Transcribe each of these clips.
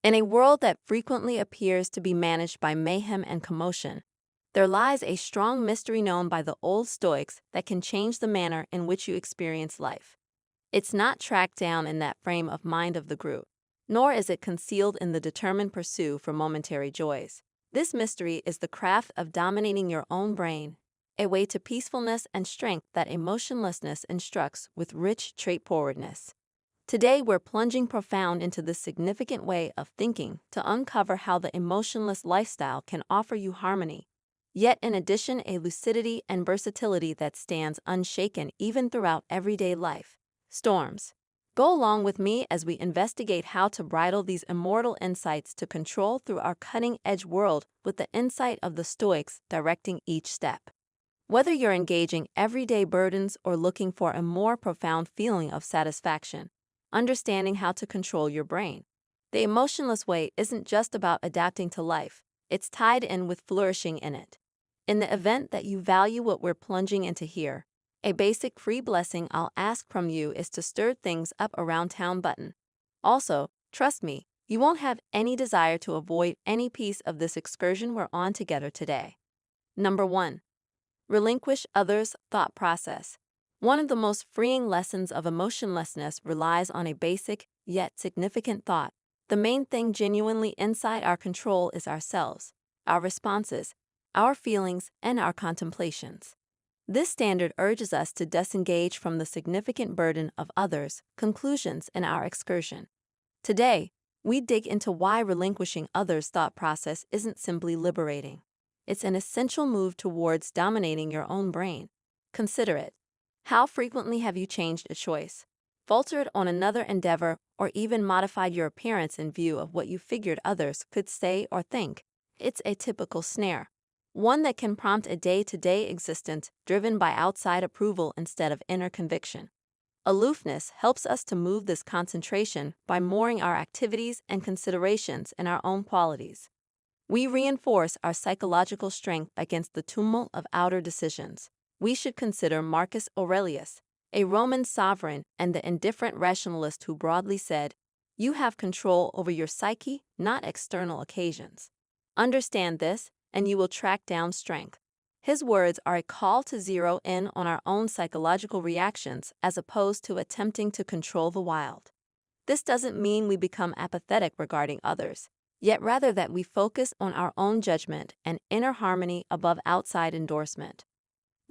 In a world that frequently appears to be managed by mayhem and commotion, there lies a strong mystery known by the old Stoics that can change the manner in which you experience life. It's not tracked down in that frame of mind of the group, nor is it concealed in the determined pursuit for momentary joys. This mystery is the craft of dominating your own brain, a way to peacefulness and strength that emotionlessness instructs with rich straightforwardness. Today, we're plunging profound into this significant way of thinking to uncover how the emotionless lifestyle can offer you harmony, yet in addition a lucidity and versatility that stands unshaken even throughout everyday life. Storms. Go along with me as we investigate how to bridle these immortal insights to control through our cutting-edge world with the insight of the Stoics directing each step. Whether you're engaging everyday burdens or looking for a more profound feeling of satisfaction, understanding how to control your brain. The emotionless way isn't just about adapting to life, it's tied in with flourishing in it. In the event that you value what we're plunging into here, a basic free blessing I'll ask from you is to stir things up around town button. Also, trust me, you won't have any desire to avoid any piece of this excursion we're on together today. Number 1. Relinquish others' thought process. One of the most freeing lessons of emotionlessness relies on a basic, yet significant thought. The main thing genuinely inside our control is ourselves, our responses, our feelings, and our contemplations. This standard urges us to disengage from the significant burden of others' conclusions in our excursion. Today, we dig into why relinquishing others' thought process isn't simply liberating. It's an essential move towards dominating your own brain. Consider it. How frequently have you changed a choice, faltered on another endeavor, or even modified your appearance in view of what you figured others could say or think? It's a typical snare, one that can prompt a day-to-day existence driven by outside approval instead of inner conviction. Aloofness helps us to move this concentration by mooring our activities and considerations in our own qualities. We reinforce our psychological strength against the tumult of outer decisions. We should consider Marcus Aurelius, a Roman sovereign and the indifferent rationalist who broadly said, "You have control over your psyche, not external occasions." Understand this, and you will track down strength. His words are a call to zero in on our own psychological reactions as opposed to attempting to control the wild. This doesn't mean we become apathetic regarding others, yet rather that we focus on our own judgment and inner harmony above outside endorsement.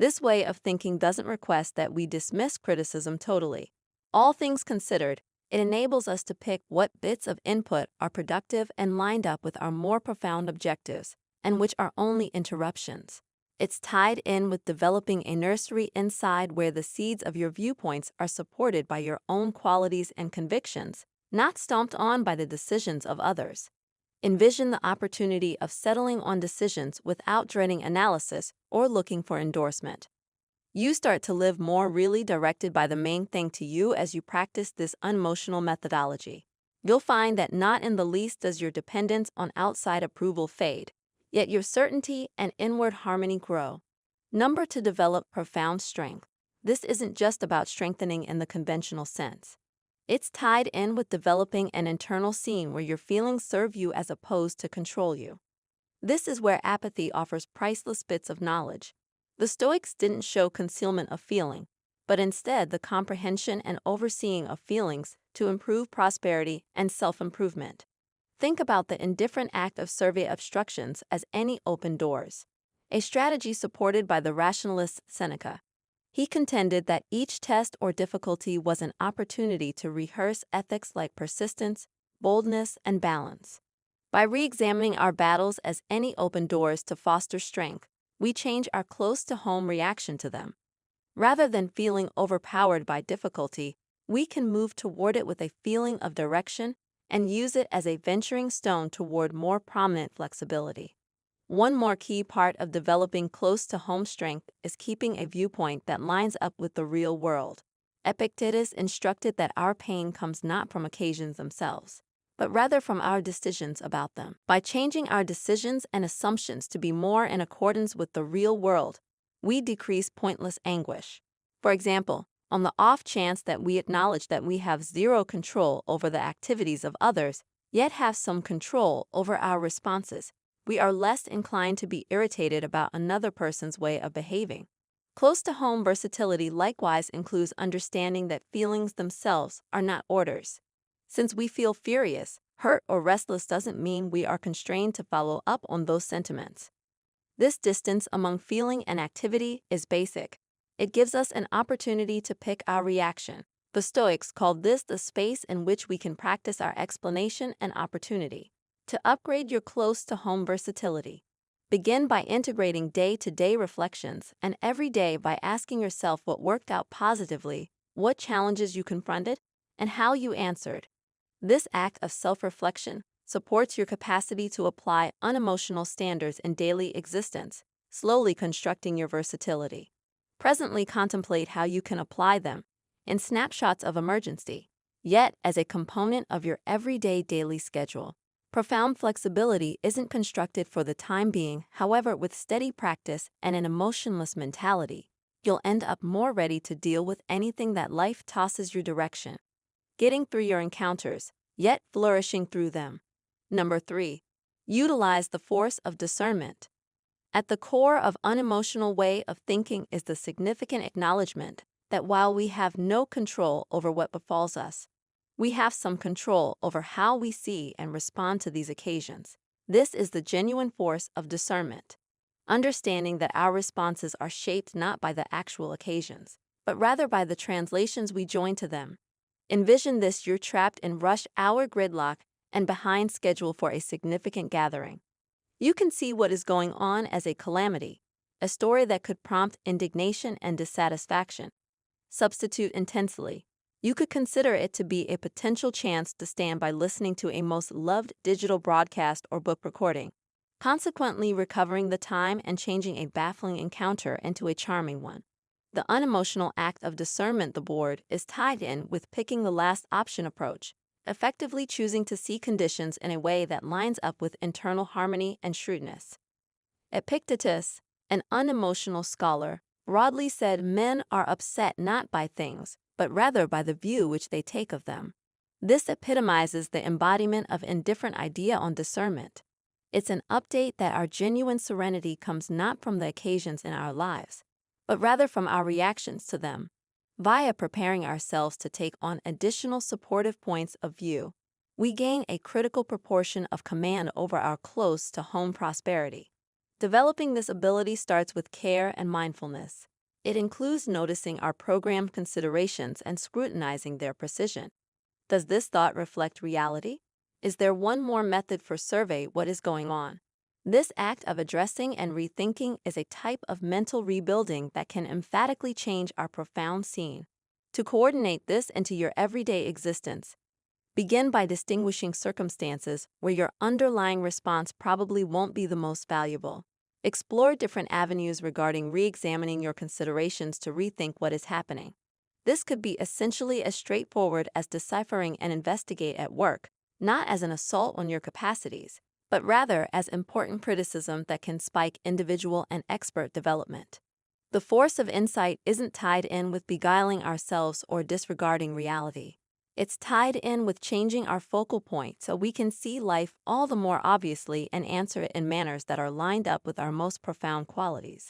This way of thinking doesn't request that we dismiss criticism totally. All things considered, it enables us to pick what bits of input are productive and lined up with our more profound objectives, and which are only interruptions. It's tied in with developing a nursery inside where the seeds of your viewpoints are supported by your own qualities and convictions, not stomped on by the decisions of others. Envision the opportunity of settling on decisions without dreading analysis or looking for endorsement. You start to live more really directed by the main thing to you as you practice this unemotional methodology. You'll find that not in the least does your dependence on outside approval fade, yet your certainty and inward harmony grow. Number 2, develop profound strength. This isn't just about strengthening in the conventional sense. It's tied in with developing an internal scene where your feelings serve you as opposed to control you. This is where apathy offers priceless bits of knowledge. The Stoics didn't show concealment of feeling, but instead the comprehension and overseeing of feelings to improve prosperity and self-improvement. Think about the indifferent act of survey obstructions as any open doors, a strategy supported by the rationalist Seneca. He contended that each test or difficulty was an opportunity to rehearse ethics like persistence, boldness, and balance. By re-examining our battles as any open doors to foster strength, we change our close-to-home reaction to them. Rather than feeling overpowered by difficulty, we can move toward it with a feeling of direction and use it as a venturing stone toward more prominent flexibility. One more key part of developing close-to-home strength is keeping a viewpoint that lines up with the real world. Epictetus instructed that our pain comes not from occasions themselves, but rather from our decisions about them. By changing our decisions and assumptions to be more in accordance with the real world, we decrease pointless anguish. For example, on the off chance that we acknowledge that we have zero control over the activities of others, yet have some control over our responses. We are less inclined to be irritated about another person's way of behaving. Close to home versatility likewise includes understanding that feelings themselves are not orders. Since we feel furious, hurt, or restless doesn't mean we are constrained to follow up on those sentiments. This distance among feeling and activity is basic. It gives us an opportunity to pick our reaction. The Stoics called this the space in which we can practice our explanation and opportunity. To upgrade your close-to-home versatility, begin by integrating day-to-day reflections and every day by asking yourself what worked out positively, what challenges you confronted, and how you answered. This act of self-reflection supports your capacity to apply unemotional standards in daily existence, slowly constructing your versatility. Presently contemplate how you can apply them in snapshots of emergency, yet as a component of your everyday daily schedule. Profound flexibility isn't constructed for the time being, however, with steady practice and an emotionless mentality, you'll end up more ready to deal with anything that life tosses your direction, getting through your encounters, yet flourishing through them. Number 3. Utilize the force of discernment. At the core of unemotional way of thinking is the significant acknowledgement that while we have no control over what befalls us, we have some control over how we see and respond to these occasions. This is the genuine force of discernment, understanding that our responses are shaped not by the actual occasions, but rather by the translations we join to them. Envision this: you're trapped in rush hour gridlock and behind schedule for a significant gathering. You can see what is going on as a calamity, a story that could prompt indignation and dissatisfaction. Substitute intensely. You could consider it to be a potential chance to stand by listening to a most loved digital broadcast or book recording, consequently recovering the time and changing a baffling encounter into a charming one. The unemotional act of discernment, the board, is tied in with picking the last option approach, effectively choosing to see conditions in a way that lines up with internal harmony and shrewdness. Epictetus, an unemotional scholar, broadly said men are upset not by things, but rather by the view which they take of them. This epitomizes the embodiment of indifferent idea on discernment. It's an update that our genuine serenity comes not from the occasions in our lives, but rather from our reactions to them. Via preparing ourselves to take on additional supportive points of view, we gain a critical proportion of command over our close-to-home prosperity. Developing this ability starts with care and mindfulness. It includes noticing our programmed considerations and scrutinizing their precision. Does this thought reflect reality? Is there one more method for survey what is going on? This act of addressing and rethinking is a type of mental rebuilding that can emphatically change our profound scene. To coordinate this into your everyday existence, begin by distinguishing circumstances where your underlying response probably won't be the most valuable. Explore different avenues regarding re-examining your considerations to rethink what is happening. This could be essentially as straightforward as deciphering and investigate at work, not as an assault on your capacities, but rather as important criticism that can spike individual and expert development. The force of insight isn't tied in with beguiling ourselves or disregarding reality. It's tied in with changing our focal point so we can see life all the more obviously and answer it in manners that are lined up with our most profound qualities.